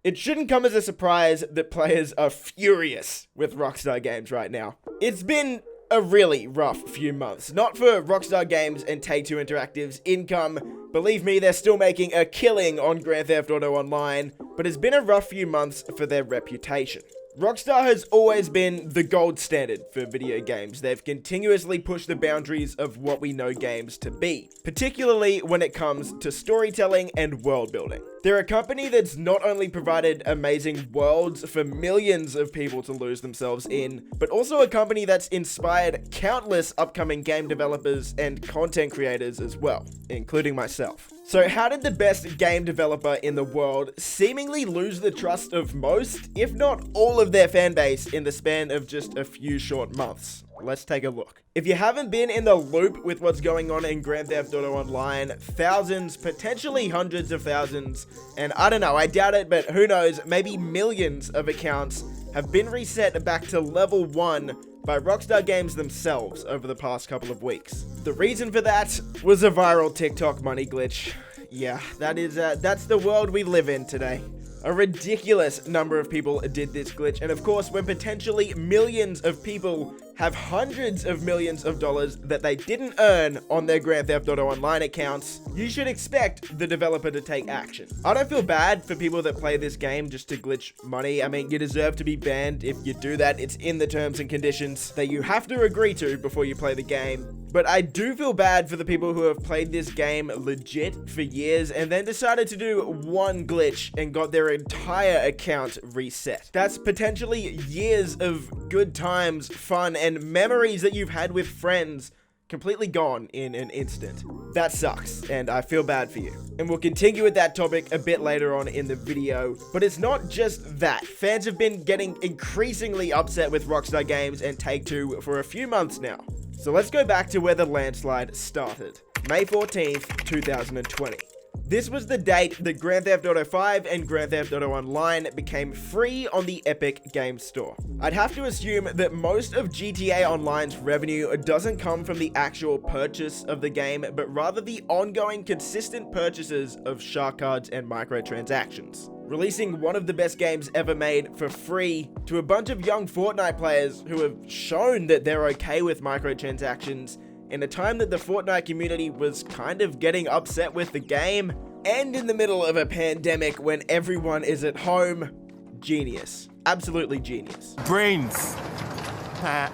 It shouldn't come as a surprise that players are furious with Rockstar Games right now. It's been a really rough few months. Not for Rockstar Games and Take-Two Interactive's income. Believe me, they're still making a killing on Grand Theft Auto Online, but it's been a rough few months for their reputation. Rockstar has always been the gold standard for video games. They've continuously pushed the boundaries of what we know games to be, particularly when it comes to storytelling and world building. They're a company that's not only provided amazing worlds for millions of people to lose themselves in, but also a company that's inspired countless upcoming game developers and content creators as well, including myself. So how did the best game developer in the world seemingly lose the trust of most, if not all of their fan base in the span of just a few short months? Let's take a look. If you haven't been in the loop with what's going on in Grand Theft Auto Online, thousands, potentially hundreds of thousands, and I don't know, I doubt it, but who knows, maybe millions of accounts have been reset back to level 1 by Rockstar Games themselves over the past couple of weeks. The reason for that was a viral TikTok money glitch. Yeah, that's the world we live in today. A ridiculous number of people did this glitch, and of course, when potentially millions of people have hundreds of millions of dollars that they didn't earn on their Grand Theft Auto Online accounts, you should expect the developer to take action. I don't feel bad for people that play this game just to glitch money. I mean, you deserve to be banned if you do that. It's in the terms and conditions that you have to agree to before you play the game. But I do feel bad for the people who have played this game legit for years and then decided to do one glitch and got their entire account reset. That's potentially years of good times, fun, and memories that you've had with friends completely gone in an instant. That sucks, and I feel bad for you. And we'll continue with that topic a bit later on in the video, but it's not just that. Fans have been getting increasingly upset with Rockstar Games and Take-Two for a few months now. So let's go back to where the landslide started. May 14th, 2020. This was the date that Grand Theft Auto 5 and Grand Theft Auto Online became free on the Epic Games Store. I'd have to assume that most of GTA Online's revenue doesn't come from the actual purchase of the game, but rather the ongoing consistent purchases of shark cards and microtransactions. Releasing one of the best games ever made for free to a bunch of young Fortnite players who have shown that they're okay with microtransactions in a time that the Fortnite community was kind of getting upset with the game, and in the middle of a pandemic when everyone is at home. Genius. Absolutely genius. Brains. I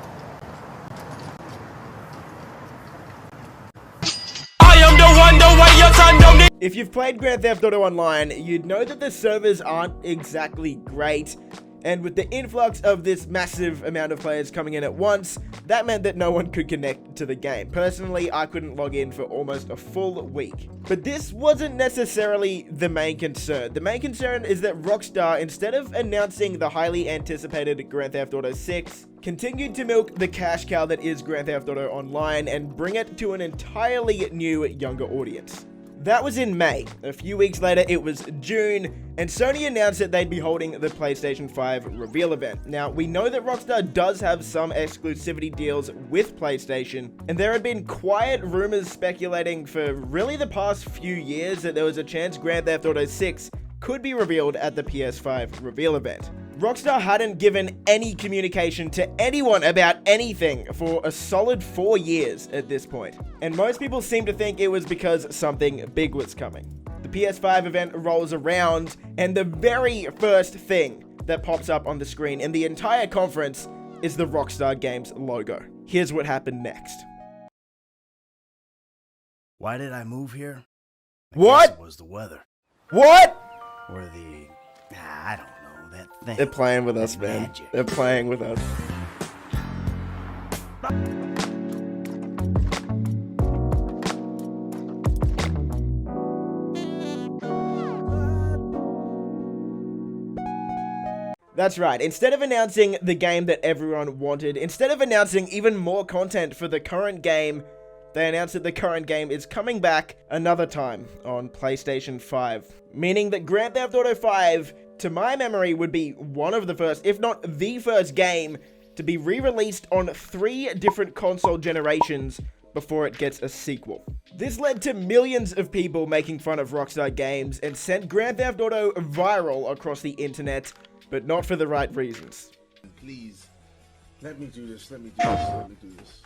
am the one, the way your son don't need. If you've played Grand Theft Auto Online, you'd know that the servers aren't exactly great. And with the influx of this massive amount of players coming in at once, that meant that no one could connect to the game. Personally, I couldn't log in for almost a full week. But this wasn't necessarily the main concern. The main concern is that Rockstar, instead of announcing the highly anticipated Grand Theft Auto 6, continued to milk the cash cow that is Grand Theft Auto Online and bring it to an entirely new, younger audience. That was in May. A few weeks later, it was June, and Sony announced that they'd be holding the PlayStation 5 reveal event. Now, we know that Rockstar does have some exclusivity deals with PlayStation, and there had been quiet rumors speculating for really the past few years that there was a chance Grand Theft Auto 6 could be revealed at the PS5 reveal event. Rockstar hadn't given any communication to anyone about anything for a solid 4 years at this point. And most people seem to think it was because something big was coming. The PS5 event rolls around, and the very first thing that pops up on the screen in the entire conference is the Rockstar Games logo. Here's what happened next. Why did I move here? What? Guess it was the weather. What? Or I don't know, that thing. They're playing with us, That man. magic. They're playing with us. That's right. Instead of announcing the game that everyone wanted, instead of announcing even more content for the current game, they announced that the current game is coming back another time on PlayStation 5. Meaning that Grand Theft Auto 5, to my memory, would be one of the first, if not the first game, to be re-released on 3 different console generations before it gets a sequel. This led to millions of people making fun of Rockstar Games and sent Grand Theft Auto viral across the internet, but not for the right reasons. Please, let me do this, let me do this, let me do this.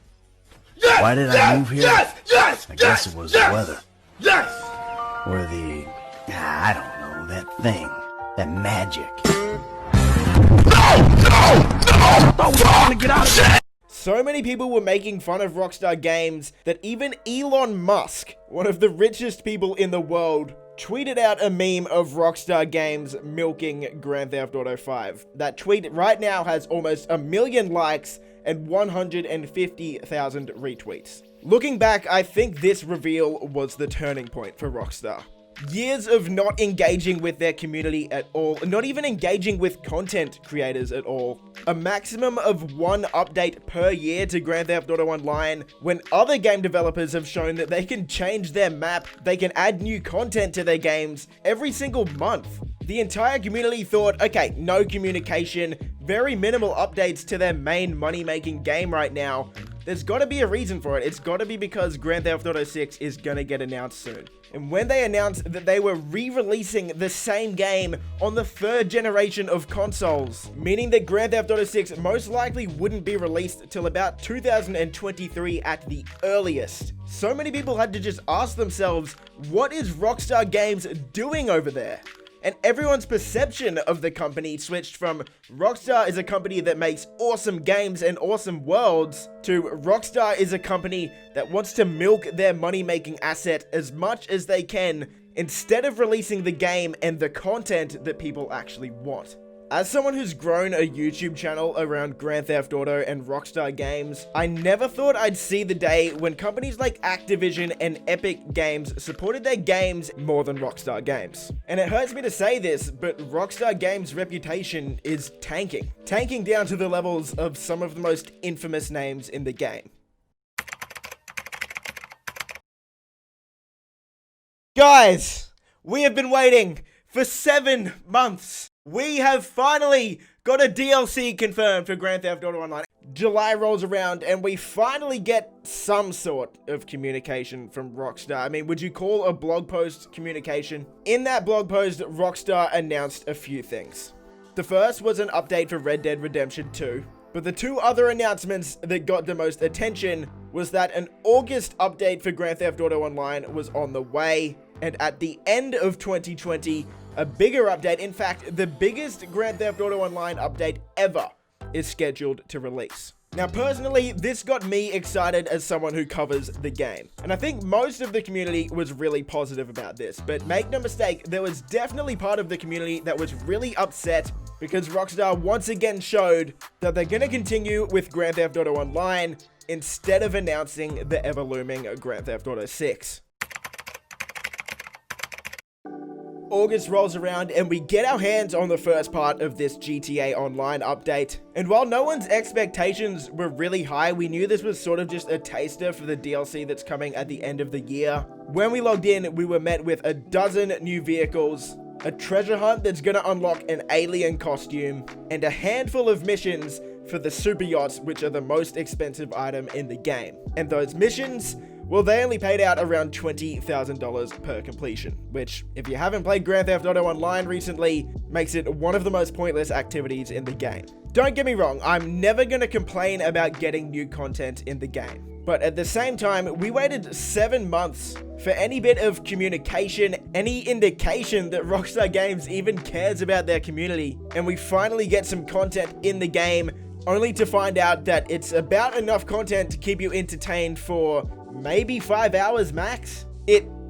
Why did I move here? Yes! I guess it was the weather. Yes! Or the... I don't know, that thing. That magic. So many people were making fun of Rockstar Games that even Elon Musk, one of the richest people in the world, tweeted out a meme of Rockstar Games milking Grand Theft Auto 5. That tweet right now has almost 1 million likes and 150,000 retweets. Looking back, I think this reveal was the turning point for Rockstar. Years of not engaging with their community at all, not even engaging with content creators at all. A maximum of 1 update per year to Grand Theft Auto Online, when other game developers have shown that they can change their map, they can add new content to their games every single month. The entire community thought, okay, no communication, very minimal updates to their main money-making game right now. There's gotta be a reason for it. It's gotta be because Grand Theft Auto 6 is gonna get announced soon. And when they announced that they were re-releasing the same game on the 3rd generation of consoles, meaning that Grand Theft Auto 6 most likely wouldn't be released till about 2023 at the earliest, so many people had to just ask themselves, what is Rockstar Games doing over there? And everyone's perception of the company switched from Rockstar is a company that makes awesome games and awesome worlds to Rockstar is a company that wants to milk their money-making asset as much as they can instead of releasing the game and the content that people actually want. As someone who's grown a YouTube channel around Grand Theft Auto and Rockstar Games, I never thought I'd see the day when companies like Activision and Epic Games supported their games more than Rockstar Games. And it hurts me to say this, but Rockstar Games' reputation is tanking. Tanking down to the levels of some of the most infamous names in the game. Guys, we have been waiting for 7 months. We have finally got a DLC confirmed for Grand Theft Auto Online. July rolls around and we finally get some sort of communication from Rockstar. I mean, would you call a blog post communication? In that blog post, Rockstar announced a few things. The first was an update for Red Dead Redemption 2. But the 2 other announcements that got the most attention was that an August update for Grand Theft Auto Online was on the way, and at the end of 2020, a bigger update, in fact, the biggest Grand Theft Auto Online update ever, is scheduled to release. Now, personally, this got me excited as someone who covers the game. And I think most of the community was really positive about this, but make no mistake, there was definitely part of the community that was really upset because Rockstar once again showed that they're gonna continue with Grand Theft Auto Online instead of announcing the ever-looming Grand Theft Auto 6. August rolls around and we get our hands on the first part of this GTA Online update. And while no one's expectations were really high, we knew this was sort of just a taster for the DLC that's coming at the end of the year. When we logged in, we were met with a dozen new vehicles, a treasure hunt that's gonna unlock an alien costume, and a handful of missions for the super yachts, which are the most expensive item in the game. And those missions, well, they only paid out around $20,000 per completion, which, if you haven't played Grand Theft Auto Online recently, makes it one of the most pointless activities in the game. Don't get me wrong, I'm never gonna complain about getting new content in the game. But at the same time, we waited 7 months for any bit of communication, any indication that Rockstar Games even cares about their community, and we finally get some content in the game, only to find out that it's about enough content to keep you entertained for maybe 5 hours max.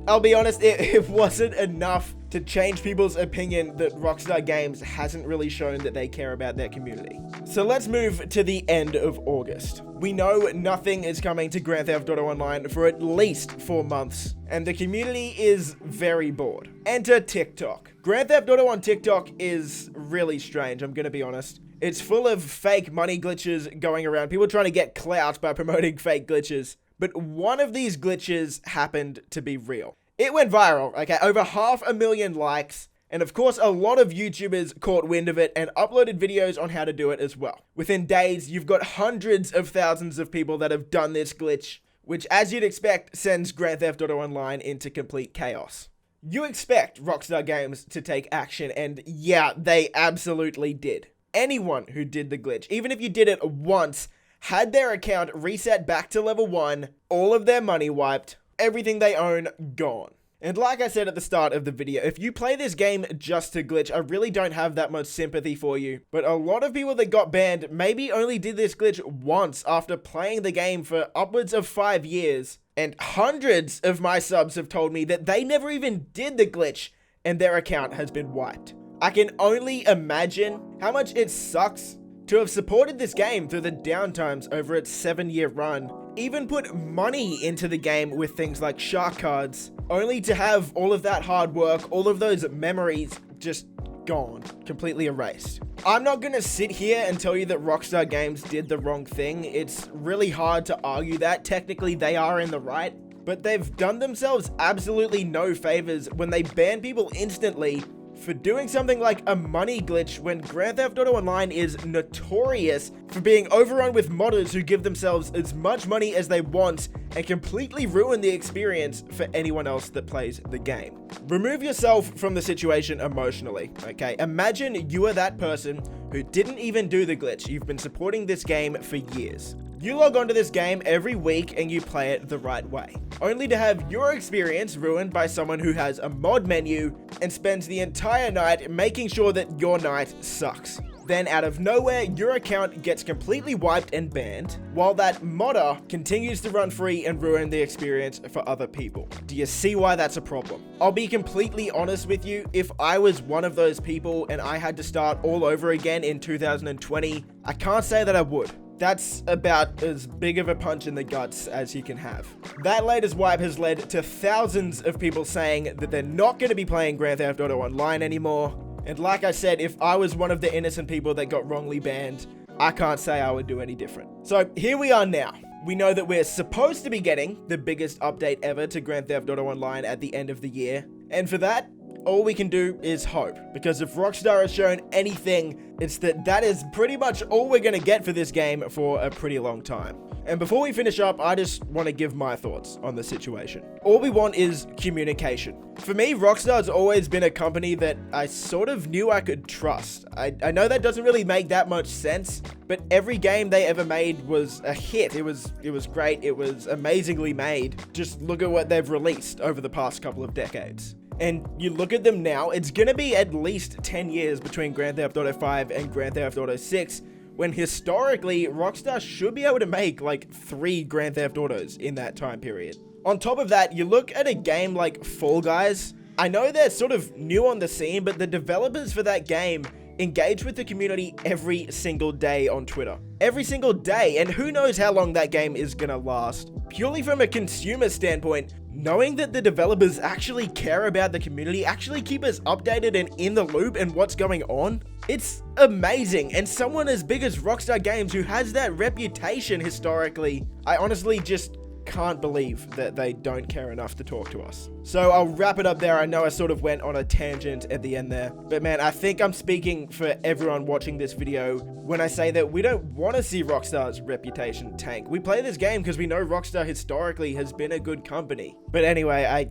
I'll be honest, it wasn't enough to change people's opinion that Rockstar Games hasn't really shown that they care about their community. So let's move to the end of August. We know nothing is coming to Grand Theft Auto Online for at least 4 months, and the community is very bored. Enter TikTok. Grand Theft Auto on TikTok is really strange, I'm gonna be honest. It's full of fake money glitches going around, people trying to get clout by promoting fake glitches. But one of these glitches happened to be real. It went viral, okay? Over 500,000 likes. And of course, a lot of YouTubers caught wind of it and uploaded videos on how to do it as well. Within days, you've got hundreds of thousands of people that have done this glitch, which, as you'd expect, sends Grand Theft Auto Online into complete chaos. You expect Rockstar Games to take action, and yeah, they absolutely did. Anyone who did the glitch, even if you did it once, had their account reset back to level 1, all of their money wiped, everything they own gone. And like I said at the start of the video, if you play this game just to glitch, I really don't have that much sympathy for you. But a lot of people that got banned maybe only did this glitch once after playing the game for upwards of 5 years. And hundreds of my subs have told me that they never even did the glitch and their account has been wiped. I can only imagine how much it sucks to have supported this game through the downtimes over its 7-year run, even put money into the game with things like shark cards, only to have all of that hard work, all of those memories just gone, completely erased. I'm not gonna sit here and tell you that Rockstar Games did the wrong thing. It's really hard to argue that. Technically, they are in the right, but they've done themselves absolutely no favors when they ban people instantly for doing something like a money glitch when Grand Theft Auto Online is notorious for being overrun with modders who give themselves as much money as they want and completely ruin the experience for anyone else that plays the game. Remove yourself from the situation emotionally, okay? Imagine you are that person who didn't even do the glitch. You've been supporting this game for years. You log onto this game every week and you play it the right way, only to have your experience ruined by someone who has a mod menu and spends the entire night making sure that your night sucks. Then out of nowhere, your account gets completely wiped and banned, while that modder continues to run free and ruin the experience for other people. Do you see why that's a problem? I'll be completely honest with you, if I was one of those people and I had to start all over again in 2020, I can't say that I would. That's about as big of a punch in the guts as you can have. That latest wipe has led to thousands of people saying that they're not going to be playing Grand Theft Auto Online anymore. And like I said, if I was one of the innocent people that got wrongly banned, I can't say I would do any different. So here we are now. We know that we're supposed to be getting the biggest update ever to Grand Theft Auto Online at the end of the year. And for that, all we can do is hope, because if Rockstar has shown anything, it's that is pretty much all we're going to get for this game for a pretty long time. And before we finish up, I just want to give my thoughts on the situation. All we want is communication. For me, Rockstar's always been a company that I sort of knew I could trust. I know that doesn't really make that much sense, but every game they ever made was a hit. It was great. It was amazingly made. Just look at what they've released over the past couple of decades. And you look at them now, it's gonna be at least 10 years between Grand Theft Auto 5 and Grand Theft Auto 6, when historically, Rockstar should be able to make like 3 Grand Theft Autos in that time period. On top of that, you look at a game like Fall Guys. I know they're sort of new on the scene, but the developers for that game engage with the community every single day on Twitter. Every single day, and who knows how long that game is gonna last. Purely from a consumer standpoint, knowing that the developers actually care about the community, actually keep us updated and in the loop and what's going on, it's amazing. And someone as big as Rockstar Games, who has that reputation historically, I honestly just can't believe that they don't care enough to talk to us. So I'll wrap it up there. I know I sort of went on a tangent at the end there, but man, I think I'm speaking for everyone watching this video when I say that we don't want to see Rockstar's reputation tank. We play this game because we know Rockstar historically has been a good company. But anyway,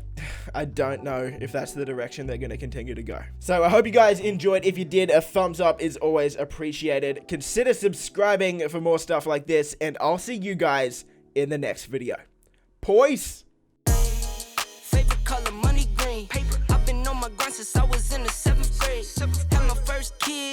I don't know if that's the direction they're going to continue to go. So I hope you guys enjoyed. If you did, a thumbs up is always appreciated. Consider subscribing for more stuff like this, and I'll see you guys in the next video. Peace. Favorite color, money green. Paper. I've been on my grind since I was in the 7th grade. Had my first kid.